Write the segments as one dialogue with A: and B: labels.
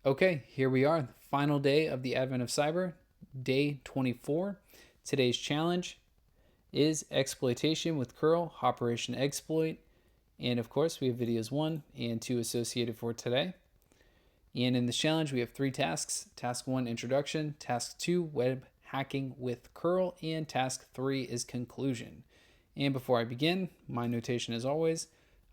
A: Okay, here we are, the final day of the Advent of Cyber, day 24. Today's challenge is Exploitation with cURL, Hoperation Eggsploit, and of course we have videos 1 and 2 associated for today. And in this challenge we have 3 tasks. Task 1, Introduction. Task 2, Web Hacking with cURL, and Task 3 is Conclusion. And before I begin, my notation as always,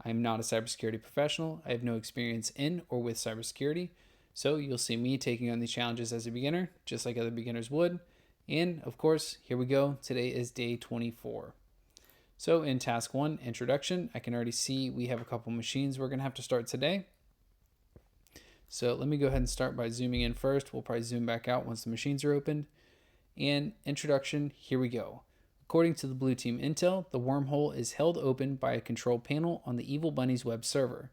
A: I am not a cybersecurity professional. I have no experience in or with cybersecurity. So you'll see me taking on these challenges as a beginner, just like other beginners would. And of course, here we go. Today is day 24. So in task 1, Introduction, I can already see we have a couple machines we're going to have to start today. So let me go ahead and start by zooming in first. We'll probably zoom back out once the machines are opened. And Introduction, here we go. According to the Blue Team Intel, the wormhole is held open by a control panel on the Evil Bunny's web server.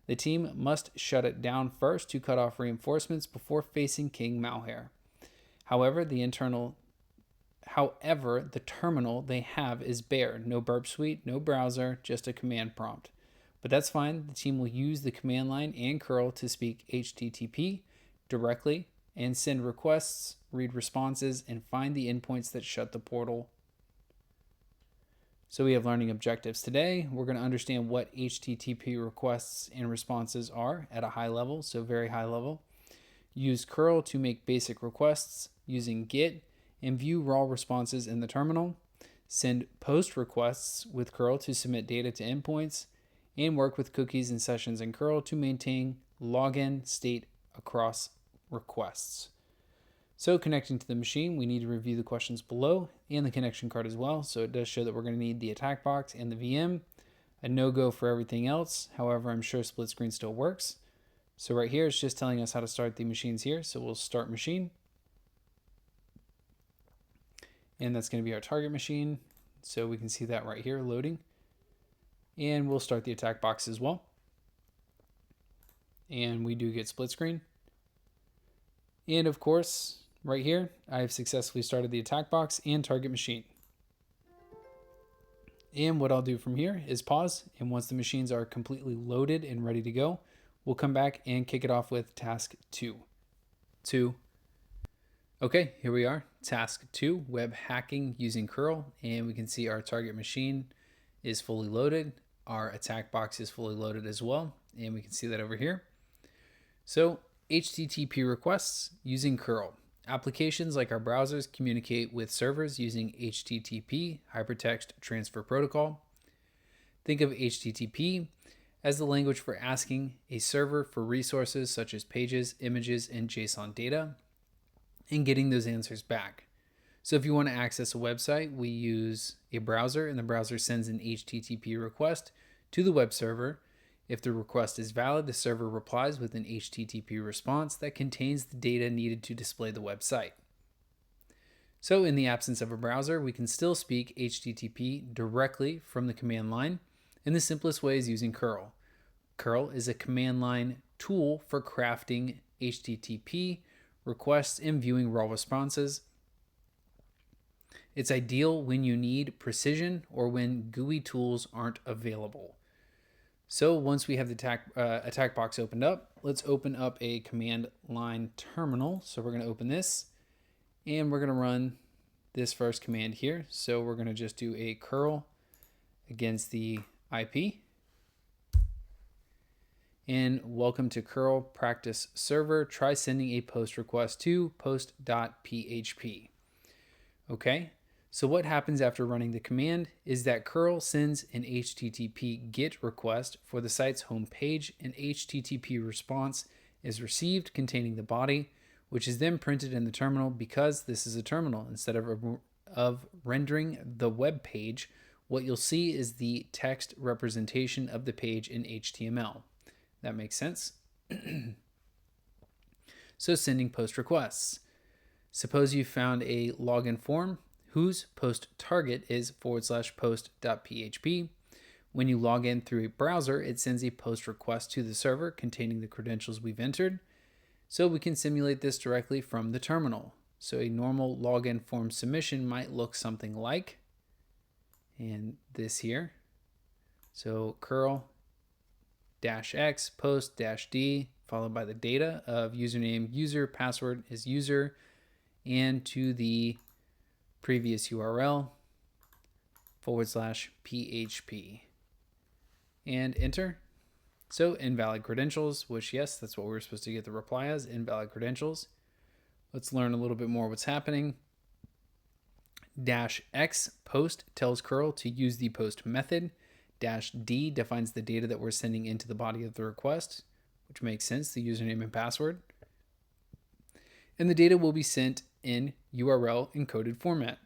A: The team must shut it down first to cut off reinforcements before facing King malware. However, the terminal they have is bare. No burp suite, no browser, just a command prompt. But that's fine. The team will use the command line and cURL to speak HTTP directly and send requests, read responses, and find the endpoints that shut the portal. So we have learning objectives today. We're going to understand what HTTP requests and responses are at a high level, so very high level. Use cURL to make basic requests using GET and view raw responses in the terminal. Send post requests with cURL to submit data to endpoints, and work with cookies and sessions in cURL to maintain login state across requests. So connecting to the machine, we need to review the questions below and the connection card as well. So it does show that we're going to need the attack box and the VM. A no-go for everything else. However, I'm sure split screen still works. So right here, it's just telling us how to start the machines here. So we'll start machine. And that's going to be our target machine. So we can see that right here loading. And we'll start the attack box as well. And we do get split screen. And of course, right here, I have successfully started the attack box and target machine. And what I'll do from here is pause, and once the machines are completely loaded and ready to go, we'll come back and kick it off with task 2. Okay, here we are. Task 2, web hacking using cURL, and we can see our target machine is fully loaded. Our attack box is fully loaded as well, and we can see that over here. So HTTP requests using cURL. Applications like our browsers communicate with servers using HTTP, Hypertext Transfer Protocol. Think of HTTP as the language for asking a server for resources such as pages, images, and JSON data, and getting those answers back. So if you want to access a website, we use a browser, and the browser sends an HTTP request to the web server. If the request is valid, the server replies with an HTTP response that contains the data needed to display the website. So in the absence of a browser, we can still speak HTTP directly from the command line, and the simplest way is using cURL. cURL is a command line tool for crafting HTTP requests and viewing raw responses. It's ideal when you need precision or when GUI tools aren't available. So once we have the attack box opened up, let's open up a command line terminal. So we're going to open this, and we're going to run this first command here. So we're going to just do a cURL against the IP. And welcome to cURL practice server. Try sending a post request to post.php. Okay. So what happens after running the command is that cURL sends an HTTP GET request for the site's home page. An HTTP response is received containing the body, which is then printed in the terminal. Because this is a terminal, instead of rendering the web page, what you'll see is the text representation of the page in HTML. That makes sense? So sending post requests. Suppose you found a login form whose post target is /post.php. When you log in through a browser, it sends a post request to the server containing the credentials we've entered. So we can simulate this directly from the terminal. So a normal login form submission might look something like, and this here. So curl -x post-d followed by the data of username user, password is user, and to the previous URL /PHP, and enter. So invalid credentials, which yes, that's what we're supposed to get the reply as, invalid credentials. Let's learn a little bit more what's happening. -x post tells curl to use the post method. -d defines the data that we're sending into the body of the request, which makes sense, the username and password. And the data will be sent in URL encoded format,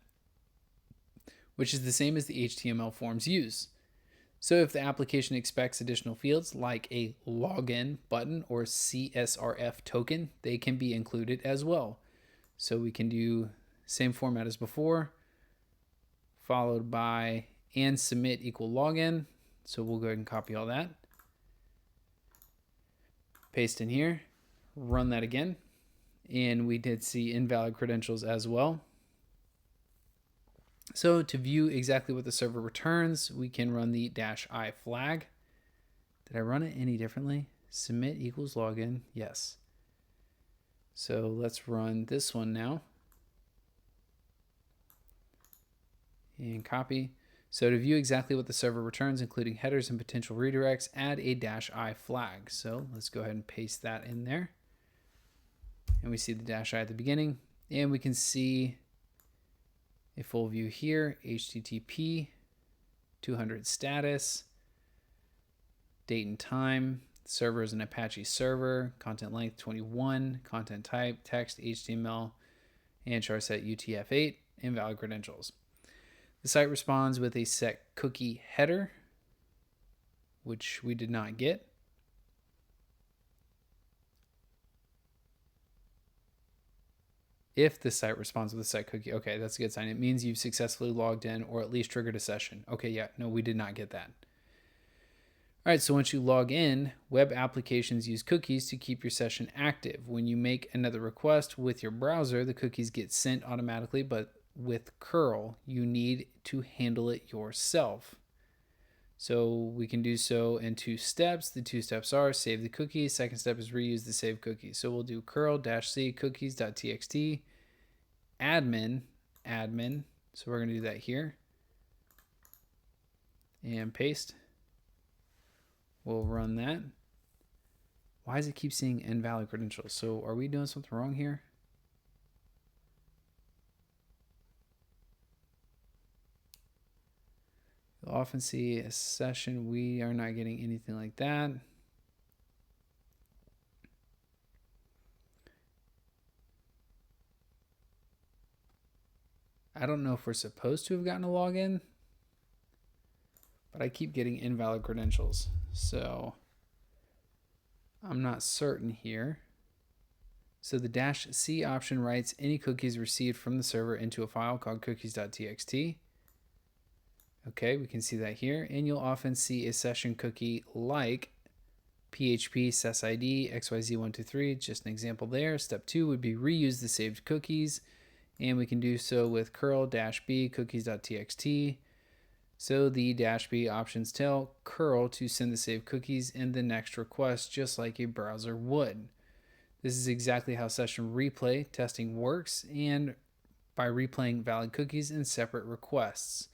A: which is the same as the HTML forms use. So if the application expects additional fields like a login button or CSRF token, they can be included as well. So we can do same format as before, followed by and submit equal login. So we'll go ahead and copy all that, paste in here, run that again. And we did see invalid credentials as well. So to view exactly what the server returns, we can run the -I flag. Did I run it any differently? Submit equals login. Yes. So let's run this one now. And copy. So to view exactly what the server returns, including headers and potential redirects, add a -I flag. So let's go ahead and paste that in there. And we see the -I at the beginning. And we can see a full view here, HTTP, 200 status, date and time, server is an Apache server, content length 21, content type, text, HTML, and char set UTF-8, invalid credentials. The site responds with a set cookie header, which we did not get. If the site responds with a set cookie, okay, that's a good sign. It means you've successfully logged in or at least triggered a session. Okay, yeah, no, we did not get that. All right, so once you log in, web applications use cookies to keep your session active. When you make another request with your browser, the cookies get sent automatically, but with curl, you need to handle it yourself. So we can do so in 2 steps. The 2 steps are save the cookie. Second step is reuse the saved cookie. So we'll do curl-c cookies.txt admin. So we're going to do that here and paste. We'll run that. Why does it keep saying invalid credentials? So are we doing something wrong here? You'll often see a session. We are not getting anything like that. I don't know if we're supposed to have gotten a login, but I keep getting invalid credentials. So I'm not certain here. So the -c option writes any cookies received from the server into a file called cookies.txt. Okay, we can see that here. And you'll often see a session cookie like PHP sessid XYZ123, just an example there. Step 2 would be reuse the saved cookies. And we can do so with curl-b cookies.txt. So the -b options tell curl to send the saved cookies in the next request, just like a browser would. This is exactly how session replay testing works, and by replaying valid cookies in separate requests.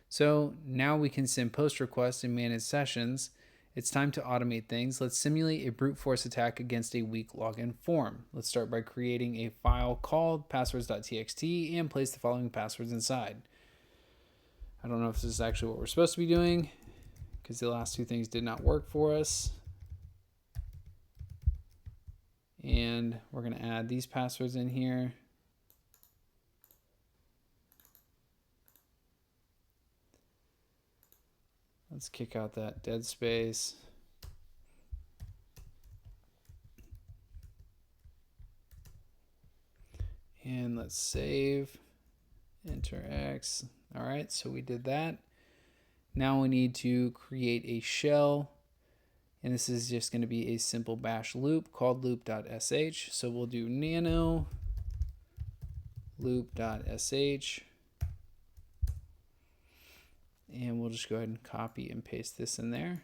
A: So now we can send post requests and manage sessions. It's time to automate things. Let's simulate a brute force attack against a weak login form. Let's start by creating a file called passwords.txt and place the following passwords inside. I don't know if this is actually what we're supposed to be doing because the last 2 things did not work for us. And we're going to add these passwords in here. Let's kick out that dead space. And let's save, enter X. All right, so we did that. Now we need to create a shell. And this is just going to be a simple bash loop called loop.sh. So we'll do nano loop.sh. And we'll just go ahead and copy and paste this in there.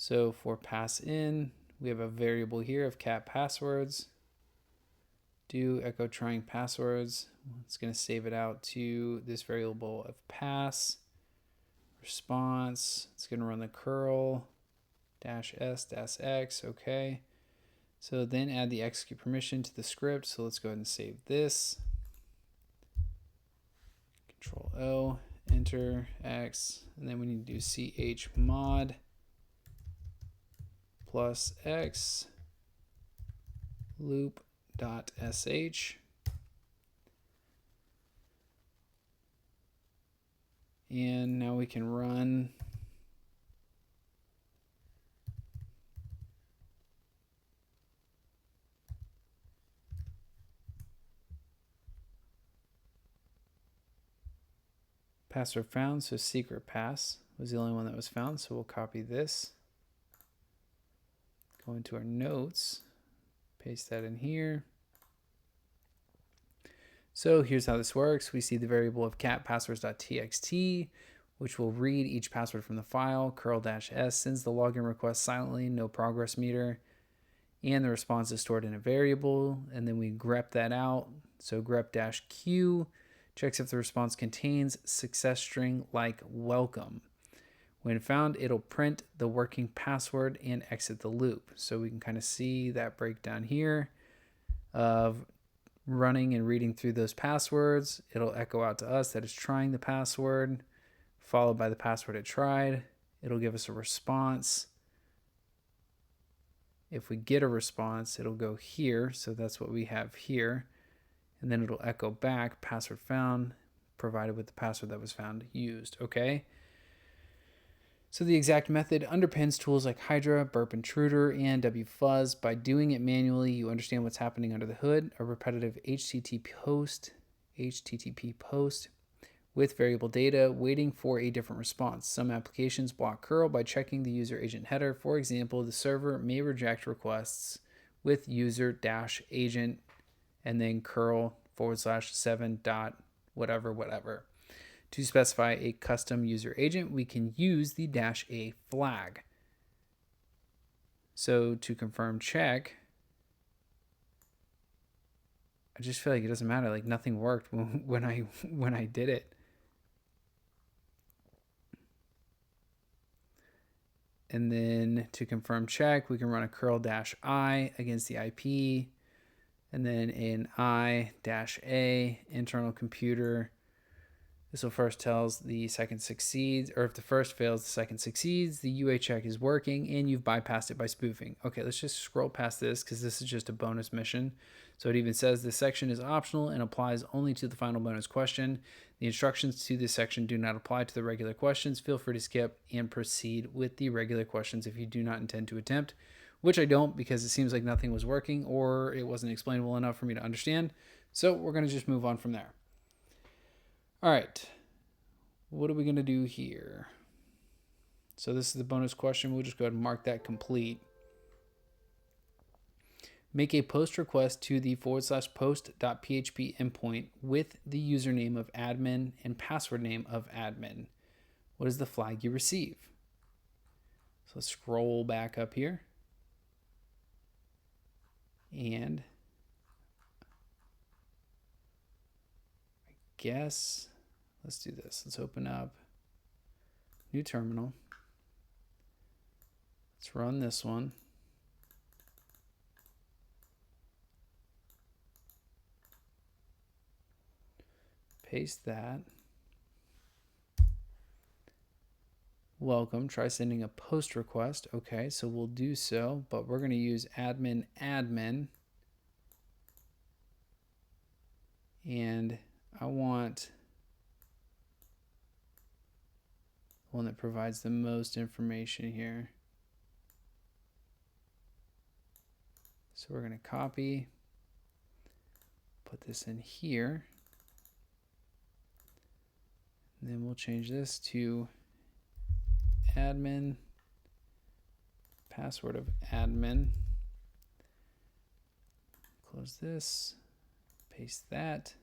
A: So for pass in, we have a variable here of cat passwords. Do echo trying passwords. It's going to save it out to this variable of pass response. It's going to run the curl -s-x. Okay. So then add the execute permission to the script. So let's go ahead and save this. Control O, enter X, and then we need to do chmod +x loop.sh. And now we can run password found. So secret pass was the only one that was found. So we'll copy this, go into our notes, paste that in here. So here's how this works. We see the variable of cat passwords.txt, which will read each password from the file. curl-s sends the login request silently, no progress meter. And the response is stored in a variable. And then we grep that out. So grep-q checks if the response contains success string like welcome. When found, it'll print the working password and exit the loop. So we can kind of see that breakdown here of running and reading through those passwords. It'll echo out to us that it's trying the password, followed by the password it tried. It'll give us a response. If we get a response, it'll go here. So that's what we have here. And then it'll echo back, password found, provided with the password that was found used. Okay. So the exact method underpins tools like Hydra, Burp Intruder, and wfuzz. By doing it manually, you understand what's happening under the hood. A repetitive HTTP post with variable data waiting for a different response. Some applications block curl by checking the user agent header. For example, the server may reject requests with user-agent and then curl /7 dot whatever. To specify a custom user agent, we can use the -a flag. So to confirm check, I just feel like it doesn't matter. Like nothing worked when I did it. And then to confirm check, we can run a curl-i against the IP, and then an I-a internal computer. This will first tells the second succeeds, or if the first fails, the second succeeds. The UA check is working, and you've bypassed it by spoofing. Okay, let's just scroll past this because this is just a bonus mission. So it even says this section is optional and applies only to the final bonus question. The instructions to this section do not apply to the regular questions. Feel free to skip and proceed with the regular questions if you do not intend to attempt, which I don't because it seems like nothing was working or it wasn't explainable enough for me to understand. So we're going to just move on from there. All right, what are we going to do here? So this is the bonus question. We'll just go ahead and mark that complete. Make a post request to the /post.php endpoint with the username of admin and password name of admin. What is the flag you receive? So let's scroll back up here. And I guess let's do this. Let's open up new terminal. Let's run this one. Paste that. Welcome. Try sending a post request. Okay, so we'll do so, but we're going to use admin. And I want one that provides the most information here. So we're going to copy, put this in here, and then we'll change this to admin, password of admin. Close this, paste that.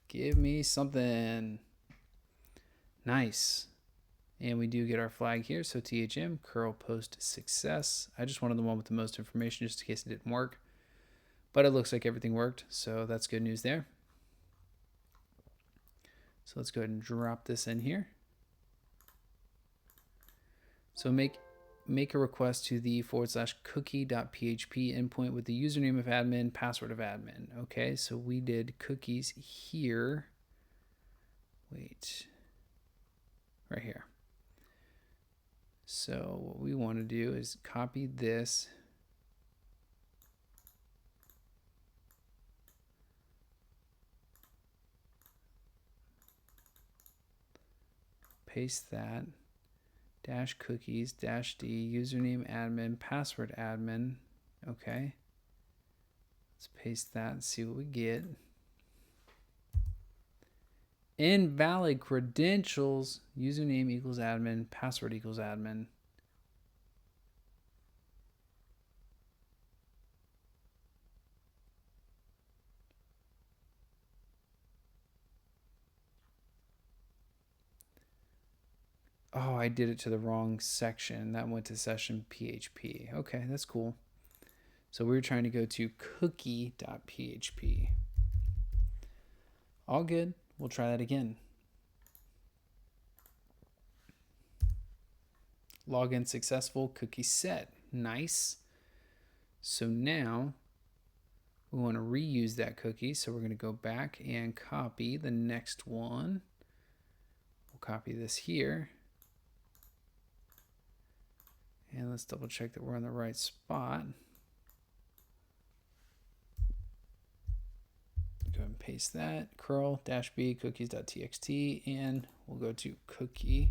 A: Give me something. Nice. And we do get our flag here. So THM, curl post success. I just wanted the one with the most information just in case it didn't work. But it looks like everything worked. So that's good news there. So let's go ahead and drop this in here. So make a request to the /cookie.php endpoint with the username of admin, password of admin. Okay, so we did cookies here. Wait, right here. So what we want to do is copy this. Paste that. Dash cookies, dash D, username admin, password admin. Okay. Let's paste that and see what we get. Invalid credentials, username equals admin, password equals admin. Oh, I did it to the wrong section. That went to session PHP. Okay, that's cool. So we were trying to go to cookie.php. All good. We'll try that again. Login successful, cookie set. Nice. So now we want to reuse that cookie. So we're going to go back and copy the next one. We'll copy this here. And let's double check that we're in the right spot. Go ahead and paste that. curl-b cookies.txt, and we'll go to cookie.php.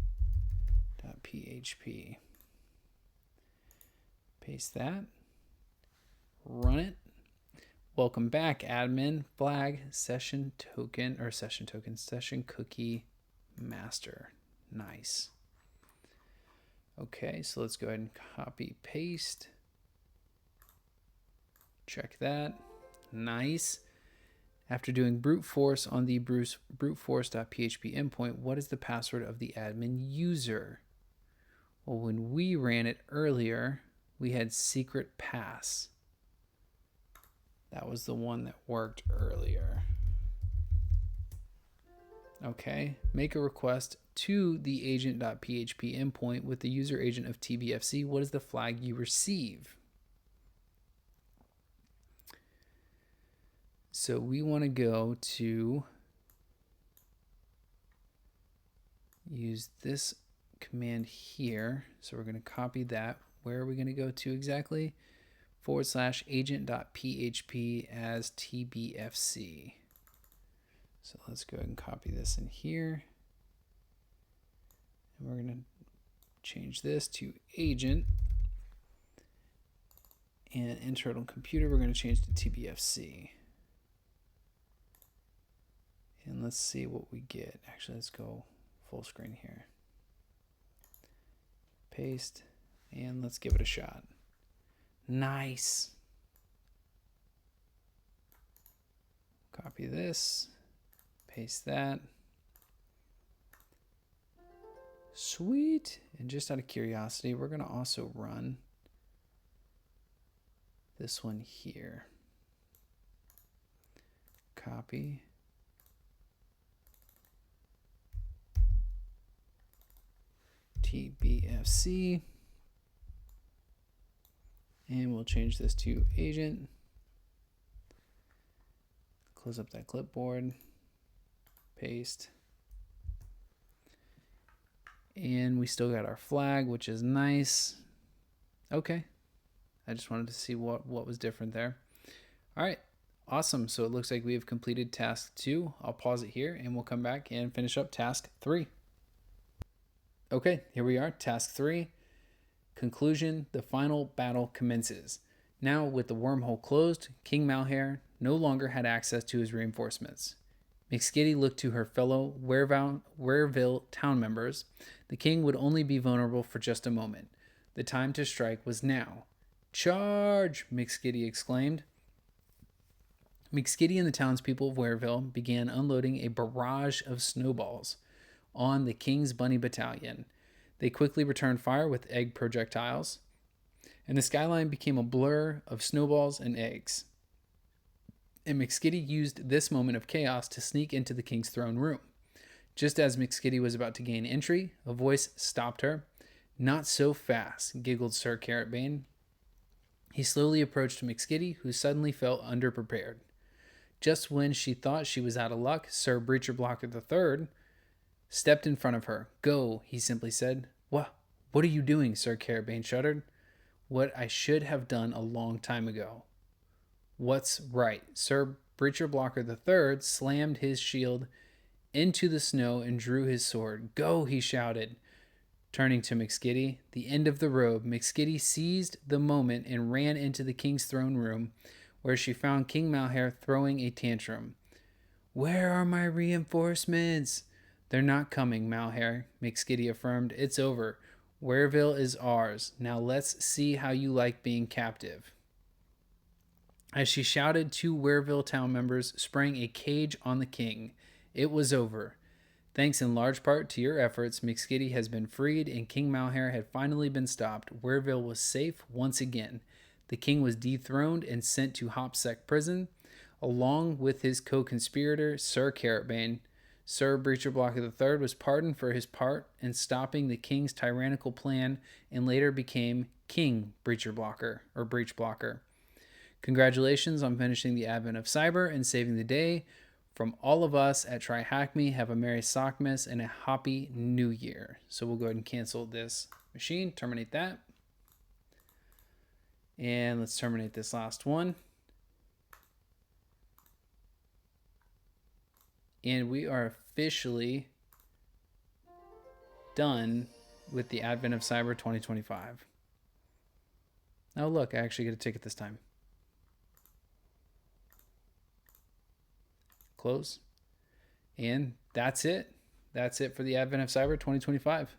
A: Paste that. Run it. Welcome back, admin. Flag session token or session cookie master. Nice. Okay, so let's go ahead and copy paste. Check that. Nice. After doing brute force on the brute force.php endpoint, what is the password of the admin user? Well, when we ran it earlier, we had secret pass. That was the one that worked earlier. Okay, make a request to the agent.php endpoint with the user agent of tbfc. What is the flag you receive? So we want to go to use this command here. So we're going to copy that. Where are we going to go to exactly? /agent.php as tbfc. So let's go ahead and copy this in here. And we're going to change this to agent. And internal computer, we're going to change to tbfc. And let's see what we get. Actually, let's go full screen here. Paste, and let's give it a shot. Nice. Copy this, paste that. Sweet. And just out of curiosity, we're going to also run this one here. Copy. tbfc, and we'll change this to agent. Close up that clipboard, paste, and we still got our flag, which is nice. Okay, I just wanted to see what was different there. All right, awesome. So it looks like we have completed task 2. I'll pause it here and we'll come back and finish up task 3. Okay, here we are, task 3. Conclusion, the final battle commences. Now, with the wormhole closed, King Malheur no longer had access to his reinforcements. McSkitty looked to her fellow Wareville town members. The king would only be vulnerable for just a moment. The time to strike was now. Charge! McSkitty exclaimed. McSkitty and the townspeople of Wareville began unloading a barrage of snowballs on the King's Bunny Battalion. They quickly returned fire with egg projectiles, and the skyline became a blur of snowballs and eggs. And McSkitty used this moment of chaos to sneak into the king's throne room. Just as McSkitty was about to gain entry, a voice stopped her. "Not so fast," giggled Sir Carrotbane. He slowly approached McSkitty, who suddenly felt underprepared. Just when she thought she was out of luck, Sir Breacher Blocker III stepped in front of her. "Go," he simply said. What are you doing?" Sir Carrotbane shuddered. "What I should have done a long time ago." "What's right?" Sir Breacher Blocker III slammed his shield into the snow and drew his sword. "Go," he shouted, turning to McSkitty. The end of the road, McSkitty seized the moment and ran into the king's throne room, where she found King Malhair throwing a tantrum. "Where are my reinforcements?" "They're not coming, Malhair," McSkitty affirmed. "It's over. Wereville is ours. Now let's see how you like being captive." As she shouted, 2 Wereville town members sprang a cage on the king. It was over. "Thanks in large part to your efforts, McSkitty has been freed and King Malhair had finally been stopped. Wereville was safe once again. The king was dethroned and sent to Hopsec prison, along with his co-conspirator, Sir Carrotbane. Sir Breacher Blocker III was pardoned for his part in stopping the king's tyrannical plan and later became King Breacher Blocker, or Breach Blocker. Congratulations on finishing the advent of cyber and saving the day. From all of us at TryHackMe, have a Merry Sockmas and a Happy New Year. So we'll go ahead and cancel this machine, terminate that. And let's terminate this last one. And we are officially done with the advent of cyber 2025. Oh, look, I actually get a ticket this time. Close. And that's it. That's it for the advent of cyber 2025.